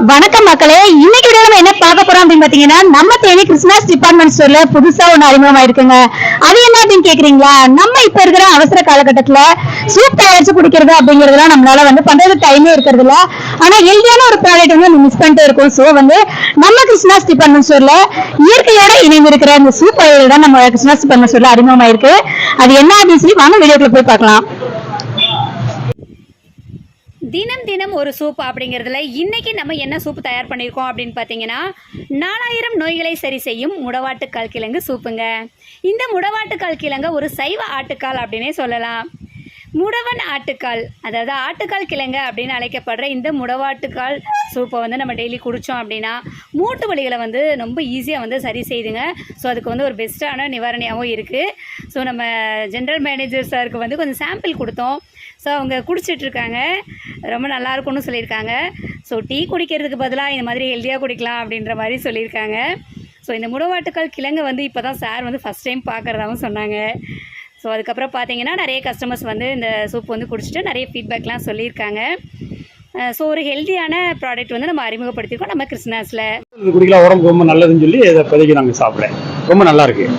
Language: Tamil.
வணக்கம் மக்களே, இன்னைக்கு வீடியோ நம்ம என்ன பார்க்க போறோம் அப்படின்னு பாத்தீங்கன்னா, நம்ம தேனி கிருஷ்ணாஸ் டிபார்ட்மெண்ட் ஸ்டோர்ல புதுசா ஒண்ணு அறிமுகமாயிருக்குங்க. அது என்ன அப்படின்னு கேக்குறீங்களா? நம்ம இப்ப இருக்கிற அவசர காலகட்டத்துல சூப் தயாரிச்சு குடிக்கிறது அப்படிங்கறதுலாம் நம்மளால பண்றது டைமே இருக்கிறது இல்ல. ஆனா ஹெல்தியான ஒரு ப்ராடக்ட் நம்ம மிஸ் பண்ணிட்டே இருக்கோம். சோ நம்ம கிருஷ்ணாஸ் டிபார்ட்மெண்ட் ஸ்டோர்ல இயற்கையோட இணைந்து இருக்கிற இந்த சூப் வகைகள் தான் நம்ம கிருஷ்ணாஸ் டிபார்ட்மெண்ட் ஸ்டோர்ல அறிமுகமாயிருக்கு. அது என்ன அப்படின்னு சொல்லி வாங்க வீடியோக்குள்ள போய் பார்க்கலாம். தினம் தினம் ஒரு சூப் அப்படிங்கிறதுல இன்றைக்கி நம்ம என்ன சூப் தயார் பண்ணியிருக்கோம் அப்படின்னு பார்த்தீங்கன்னா, 4000 நோய்களை சரி செய்யும் முடவாட்டுக்கால் கிழங்கு சூப்புங்க. இந்த முடவாட்டுக்கால் கிழங்க ஒரு சைவ ஆட்டுக்கால் அப்படின்னே சொல்லலாம். முடவன் ஆட்டுக்கால், அதாவது ஆட்டுக்கால் கிழங்கு அப்படின்னு அழைக்கப்படுற இந்த முடவாட்டுக்கால் சூப்பை நம்ம டெய்லி குடித்தோம் அப்படின்னா மூட்டு வலிகளை ரொம்ப ஈஸியாக சரி செய்துங்க. ஸோ அதுக்கு ஒரு பெஸ்ட்டான நிவாரணியாகவும் இருக்குது. ஸோ நம்ம ஜென்ரல் மேனேஜர் சாருக்கு கொஞ்சம் சாம்பிள் கொடுத்தோம். ஸோ அவங்க குடிச்சிட்ருக்காங்க, ரொம்ப நல்லாயிருக்கும்னு சொல்லியிருக்காங்க. ஸோ டீ குடிக்கிறதுக்கு பதிலாக இந்த மாதிரி ஹெல்த்தியாக குடிக்கலாம் அப்படின்ற மாதிரி சொல்லியிருக்காங்க. ஸோ இந்த முடவாட்டுக்கால் கிழங்கு இப்போ தான் சார் ஃபஸ்ட் டைம் பார்க்குறதாகவும் சொன்னாங்க. ஸோ அதுக்கப்புறம் பார்த்தீங்கன்னா நிறைய கஸ்டமர்ஸ் இந்த சூப் குடிச்சிட்டு நிறைய ஃபீட்பேக்லாம் சொல்லியிருக்காங்க. ஸோ ஒரு ஹெல்த்தியான ப்ராடக்ட் நம்ம அறிமுகப்படுத்தியிருக்கோம் நம்ம கிருஷ்ணாஸில். குடிக்கலாம், உடம்பு ரொம்ப நல்லதுன்னு சொல்லி இதை இப்போதைக்கு நாங்கள் சாப்பிட்றேன். ரொம்ப நல்லா இருக்குது.